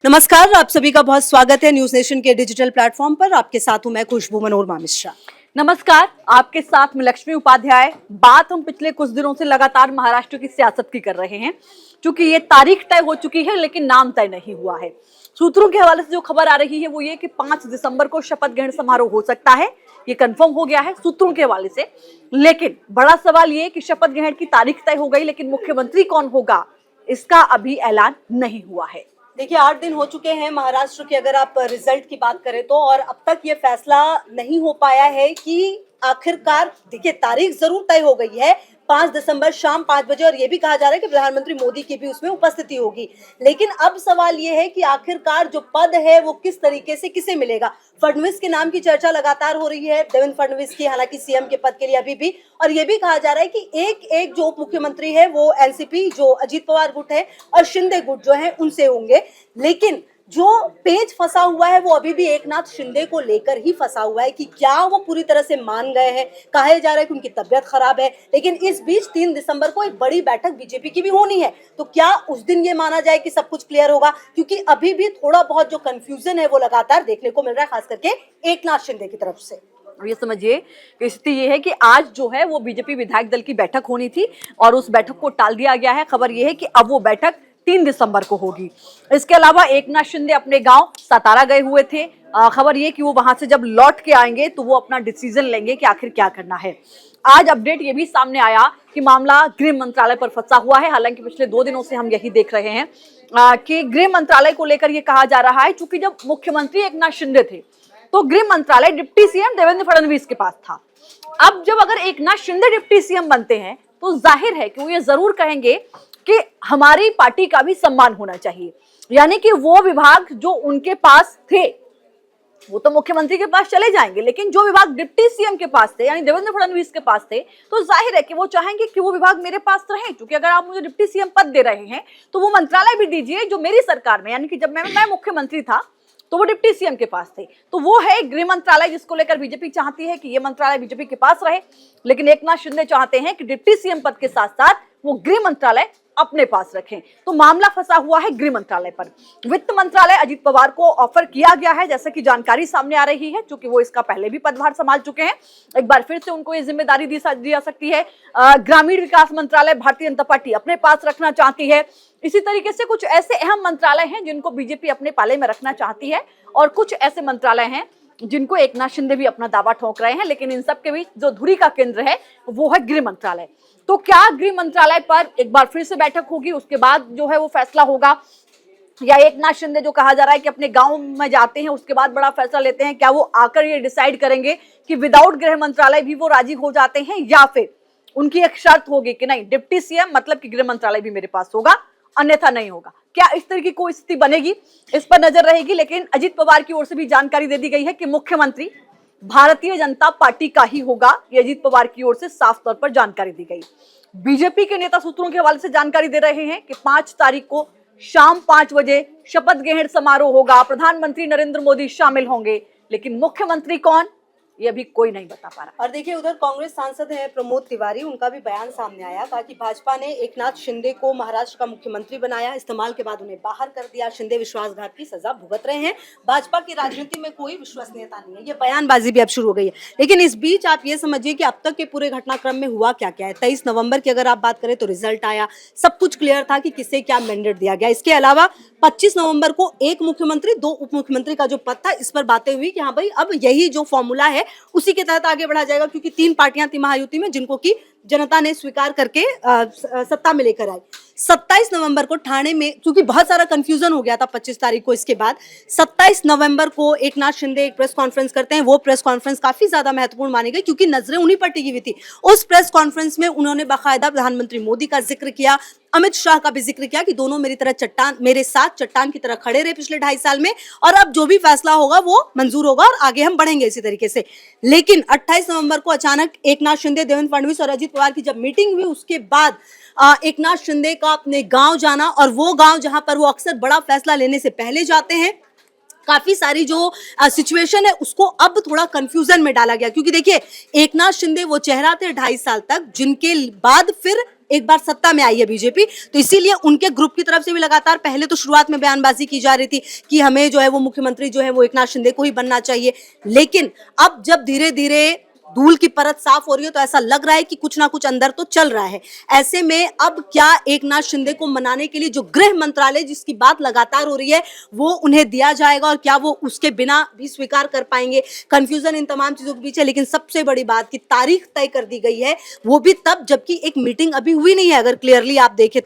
नमस्कार, आप सभी का बहुत स्वागत है न्यूज नेशन के डिजिटल प्लेटफॉर्म पर। आपके साथ हूं मैं खुशबू मनोरमा मिश्रा। नमस्कार, आपके साथ में लक्ष्मी उपाध्याय। बात हम पिछले कुछ दिनों से लगातार महाराष्ट्र की सियासत की कर रहे हैं, क्योंकि ये तारीख तय हो चुकी है लेकिन नाम तय नहीं हुआ है। सूत्रों के हवाले से जो खबर आ रही है वो ये कि 5 दिसंबर को शपथ ग्रहण समारोह हो सकता है। ये कंफर्म हो गया है सूत्रों के हवाले से। लेकिन बड़ा सवाल ये कि शपथ ग्रहण की तारीख तय हो गई, लेकिन मुख्यमंत्री कौन होगा इसका अभी ऐलान नहीं हुआ है। देखिए, 8 दिन हो चुके हैं महाराष्ट्र के, अगर आप रिजल्ट की बात करें तो, और अब तक ये फैसला नहीं हो पाया है कि आखिरकार, देखिए तारीख जरूर तय हो गई है 5 दिसंबर शाम 5 बजे, और ये भी कहा जा रहा है कि प्रधानमंत्री मोदी की भी उसमें उपस्थिति होगी। लेकिन अब सवाल ये है कि आखिरकार जो पद है वो किस तरीके से किसे मिलेगा। फडणवीस के नाम की चर्चा लगातार हो रही है, देवेंद्र फडणवीस की, हालांकि सीएम के पद के लिए अभी भी। और ये भी कहा जा रहा है कि एक एक जो उप मुख्यमंत्री है वो एनसीपी जो अजीत पवार गुट है और शिंदे गुट जो है उनसे होंगे। लेकिन जो पेच फंसा हुआ है वो अभी भी एकनाथ शिंदे को लेकर ही फंसा हुआ है कि क्या वो पूरी तरह से मान गए हैं। कहा जा रहा है कि उनकी तबीयत खराब है, लेकिन इस बीच 3 दिसंबर को एक बड़ी बैठक बीजेपी की भी होनी है। तो क्या उस दिन ये माना जाए कि सब कुछ क्लियर होगा, क्योंकि अभी भी थोड़ा बहुत जो कंफ्यूजन है वो लगातार देखने को मिल रहा है, खास करके एकनाथ शिंदे की तरफ से। ये समझिए कि स्थिति ये है कि आज जो है वो बीजेपी विधायक दल की बैठक होनी थी और उस बैठक को टाल दिया गया है। खबर ये है कि अब वो बैठक 3 दिसंबर को होगी। इसके अलावा एकनाथ शिंदे अपने गांव सातारा गए हुए थे। खबर ये कि वो वहां से जब लौट के आएंगे तो वो अपना डिसीजन लेंगे कि आखिर क्या करना है। आज अपडेट ये भी सामने आया कि मामला गृह मंत्रालय पर फंसा हुआ है। हालांकि पिछले 2 दिनों से हम यही देख रहे हैं कि गृह मंत्रालय को लेकर ये कहा जा रहा है, क्योंकि जब मुख्यमंत्री एकनाथ शिंदे थे तो गृह मंत्रालय डिप्टी सीएम देवेंद्र फडणवीस के पास था। अब जब अगर एकनाथ शिंदे डिप्टी सीएम बनते हैं तो जाहिर है कि वो ये जरूर कहेंगे कि हमारी पार्टी का भी सम्मान होना चाहिए। यानी कि वो विभाग जो उनके पास थे वो तो मुख्यमंत्री के पास चले जाएंगे, लेकिन जो विभाग डिप्टी सीएम के पास थे यानी देवेंद्र फडणवीस के पास थे, तो जाहिर है कि वो चाहेंगे कि वो विभाग मेरे पास रहे। क्योंकि अगर आप मुझे डिप्टी सीएम पद दे रहे हैं तो वो मंत्रालय भी दीजिए जो मेरी सरकार में, यानी कि जब मैं मुख्यमंत्री था तो वो डिप्टी सीएम के पास थे। तो वो है गृह मंत्रालय, जिसको लेकर बीजेपी चाहती है कि ये मंत्रालय बीजेपी के पास रहे। लेकिन एकनाथ शिंदे चाहते हैं कि डिप्टी सीएम पद के साथ साथ वो गृह मंत्रालय अपने पास रखें। तो मामला फंसा हुआ है गृह मंत्रालय पर। वित्त मंत्रालय अजीत पवार को ऑफर किया गया है, जैसे कि जानकारी सामने आ रही है, क्योंकि वो इसका पहले भी पदभार संभाल चुके हैं। एक बार फिर से उनको ये जिम्मेदारी दी जा सकती है। ग्रामीण विकास मंत्रालय भारतीय जनता पार्टी अपने पास रखना चाहती है। इसी तरीके से कुछ ऐसे अहम मंत्रालय हैं जिनको बीजेपी अपने पाले में रखना चाहती है, और कुछ ऐसे मंत्रालय हैं जिनको एकनाथ शिंदे भी अपना दावा ठोक रहे हैं। लेकिन इन सब के बीच जो धुरी का केंद्र है वो है गृह मंत्रालय। तो क्या गृह मंत्रालय पर एक बार फिर से बैठक होगी, उसके बाद जो है वो फैसला होगा, या एकनाथ शिंदे जो कहा जा रहा है कि अपने गांव में जाते हैं उसके बाद बड़ा फैसला लेते हैं, क्या वो आकर ये डिसाइड करेंगे कि विदाउट गृह मंत्रालय भी वो राजी हो जाते हैं, या फिर उनकी एक शर्त होगी कि नहीं, डिप्टी सीएम मतलब कि गृह मंत्रालय भी मेरे पास होगा, अन्यथा नहीं होगा। क्या इस तरह की कोई स्थिति बनेगी, इस पर नजर रहेगी। लेकिन अजीत पवार की ओर से भी जानकारी दे दी गई है कि मुख्यमंत्री भारतीय जनता पार्टी का ही होगा। ये अजीत पवार की ओर से साफ तौर पर जानकारी दी गई। बीजेपी के नेता सूत्रों के हवाले से जानकारी दे रहे हैं कि 5 तारीख को शाम 5 बजे शपथ ग्रहण समारोह होगा। प्रधानमंत्री नरेंद्र मोदी शामिल होंगे, लेकिन मुख्यमंत्री कौन ये अभी कोई नहीं बता पा रहा। और देखिए, उधर कांग्रेस सांसद है प्रमोद तिवारी, उनका भी बयान सामने आया। कहा कि भाजपा ने एकनाथ शिंदे को महाराष्ट्र का मुख्यमंत्री बनाया, इस्तेमाल के बाद उन्हें बाहर कर दिया। शिंदे विश्वासघात की सजा भुगत रहे हैं, भाजपा की राजनीति में कोई विश्वसनीयता नहीं है। ये बयानबाजी भी अब शुरू हो गई है। लेकिन इस बीच आप ये समझिए कि अब तक के पूरे घटनाक्रम में हुआ क्या क्या है। 23 नवंबर की अगर आप बात करें तो रिजल्ट आया, सब कुछ क्लियर था कि किसे क्या मैंडेट दिया गया। इसके अलावा 25 नवंबर को एक मुख्यमंत्री 2 उप मुख्यमंत्री का जो पद था, इस पर बातें हुई कि हाँ भाई अब यही जो फॉर्मूला है उसी के तहत आगे बढ़ा जाएगा, क्योंकि 3 पार्टियां थी महायुति में जिनको की जनता ने स्वीकार करके सत्ता में लेकर आई। 27 नवंबर को ठाणे में, क्योंकि बहुत सारा कंफ्यूजन हो गया था 25 तारीख को, इसके बाद 27 नवंबर को एकनाथ शिंदे एक प्रेस कॉन्फ्रेंस करते हैं। वो प्रेस कॉन्फ्रेंस काफी ज्यादा महत्वपूर्ण मानी गई, क्योंकि नजरें उन्हीं पर टिकी हुई थी। उस प्रेस कॉन्फ्रेंस में उन्होंने बाकायदा प्रधानमंत्री मोदी का जिक्र किया, अमित शाह का भी जिक्र किया कि दोनों मेरे साथ चट्टान की तरह खड़े रहे पिछले 2.5 साल में, और अब जो भी फैसला होगा वो मंजूर होगा और आगे हम बढ़ेंगे इसी तरीके से। लेकिन 28 नवंबर को अचानक एकनाथ शिंदे, देवेंद्र फडणवीस और अजीत पवार की जब मीटिंग हुई, उसके बाद एकनाथ शिंदे का अपने गांव जाना, और वो गांव जहां पर वो अक्सर बड़ा फैसला लेने से पहले जाते हैं, काफी सारी जो सिचुएशन है उसको अब थोड़ा कंफ्यूजन में डाला गया। क्योंकि देखिए, एकनाथ शिंदे वो चेहरा थे 2.5 साल तक, जिनके बाद फिर एक बार सत्ता में आई है बीजेपी, तो इसीलिए उनके ग्रुप की तरफ से भी लगातार पहले तो शुरुआत में बयानबाजी की जा रही थी कि हमें जो है वो मुख्यमंत्री जो है वो एकनाथ शिंदे को ही बनना चाहिए। लेकिन अब जब धीरे धीरे धूल की परत साफ हो रही है तो ऐसा लग रहा है कि कुछ ना कुछ अंदर तो चल रहा है। ऐसे में अब क्या एकनाथ शिंदे को मनाने के लिए जो गृह मंत्रालय जिसकी बात लगातार हो रही है वो उन्हें दिया जाएगा और क्या वो उसके बिना भी स्वीकार कर पाएंगे? कंफ्यूजन इन तमाम चीजों के पीछे, लेकिन सबसे बड़ी बात की तारीख तय कर दी गई है, वो भी तब जबकि एक मीटिंग अभी हुई नहीं है। अगर क्लियरली आप देखें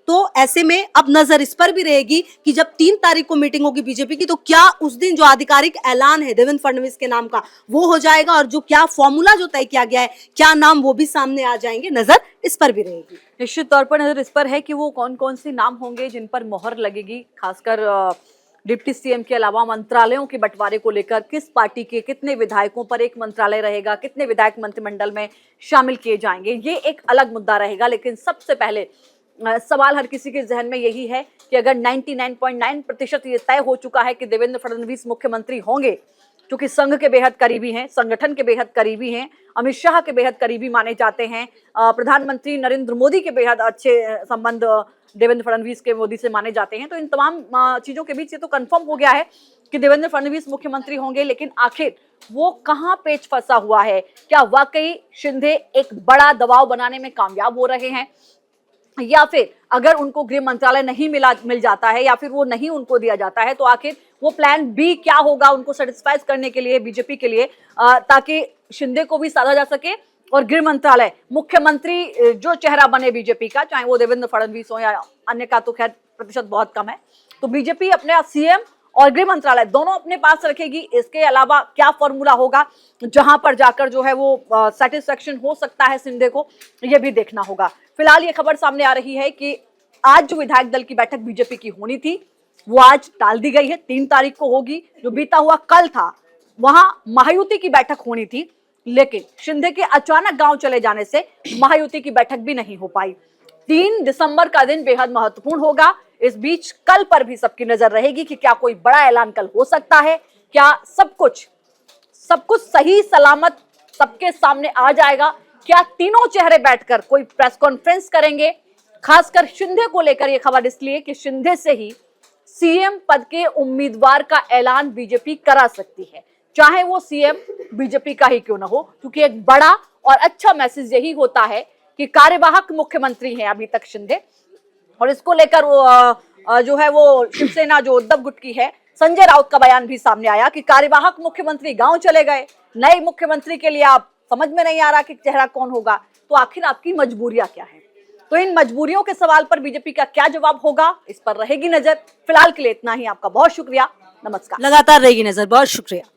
तो ऐसे में अब नजर इस पर भी रहेगी कि जब 3 तारीख को मीटिंग होगी बीजेपी की, तो क्या उस दिन जो आधिकारिक ऐलान है देवेंद्र फडणवीस के नाम का वो हो जाएगा और जो क्या फॉर्मूला जो तय किया गया है, क्या नाम वो भी सामने आ जाएंगे? नजर इस पर भी रहेगी। निश्चित तौर पर नजर इस पर है कि वो कौन कौन से नाम होंगे जिन पर मोहर लगेगी, खासकर डिप्टी सीएम के अलावा मंत्रालयों के बंटवारे को लेकर किस पार्टी के कितने विधायकों पर एक मंत्रालय रहेगा, कितने विधायक मंत्रिमंडल में शामिल किए जाएंगे, ये एक अलग मुद्दा रहेगा। लेकिन सबसे पहले सवाल हर किसी के जहन में यही है कि अगर 99.9% ये तय हो चुका है कि देवेंद्र फडणवीस मुख्यमंत्री होंगे, क्योंकि संघ के बेहद करीबी हैं, संगठन के बेहद करीबी हैं, अमित शाह के बेहद करीबी माने जाते हैं, प्रधानमंत्री नरेंद्र मोदी के बेहद अच्छे संबंध देवेंद्र फडणवीस के मोदी से माने जाते हैं, तो इन तमाम चीजों के बीच ये तो कंफर्म हो गया है कि देवेंद्र फडणवीस मुख्यमंत्री होंगे। लेकिन आखिर वो कहां पेच फंसा हुआ है? क्या वाकई शिंदे एक बड़ा दबाव बनाने में कामयाब हो रहे हैं, या फिर अगर उनको गृह मंत्रालय नहीं मिल जाता है या फिर वो नहीं उनको दिया जाता है, तो आखिर वो प्लान बी क्या होगा उनको सेटिस्फाई करने के लिए, बीजेपी के लिए, ताकि शिंदे को भी साधा जा सके और गृह मंत्रालय, मुख्यमंत्री जो चेहरा बने बीजेपी का, चाहे वो देवेंद्र फडणवीस हो या अन्य का, तो खैर प्रतिशत बहुत कम है, तो बीजेपी अपने सीएम और गृह मंत्रालय दोनों अपने पास रखेगी। इसके अलावा क्या फॉर्मूला होगा जहां पर जाकर जो है वो सेटिस्फेक्शन हो सकता है शिंदे को, ये भी देखना होगा। फिलहाल ये खबर सामने आ रही है कि आज जो विधायक दल की बैठक बीजेपी की होनी थी वो आज टाल दी गई है, 3 तारीख को होगी। जो बीता हुआ कल था वहां महायुति की बैठक होनी थी, लेकिन शिंदे के अचानक गांव चले जाने से महायुति की बैठक भी नहीं हो पाई। 3 दिसंबर का दिन बेहद महत्वपूर्ण होगा। इस बीच कल पर भी सबकी नजर रहेगी कि क्या कोई बड़ा ऐलान कल हो सकता है, क्या सब कुछ सही सलामत सबके सामने आ जाएगा, क्या तीनों चेहरे बैठकर कोई प्रेस कॉन्फ्रेंस करेंगे। खासकर शिंदे को लेकर यह खबर इसलिए कि शिंदे से ही सीएम पद के उम्मीदवार का ऐलान बीजेपी करा सकती है, चाहे वो सीएम बीजेपी का ही क्यों ना हो, क्योंकि एक बड़ा और अच्छा मैसेज यही होता है कि कार्यवाहक मुख्यमंत्री हैं अभी तक शिंदे, और इसको लेकर जो है वो शिवसेना जो उद्धव गुट की है, संजय राउत का बयान भी सामने आया कि कार्यवाहक मुख्यमंत्री गांव चले गए, नए मुख्यमंत्री के लिए आप समझ में नहीं आ रहा कि चेहरा कौन होगा, तो आखिर आपकी मजबूरियां क्या है। तो इन मजबूरियों के सवाल पर बीजेपी का क्या जवाब होगा, इस पर रहेगी नजर। फिलहाल के लिए इतना ही। आपका बहुत शुक्रिया, नमस्कार। लगातार रहेगी नजर, बहुत शुक्रिया।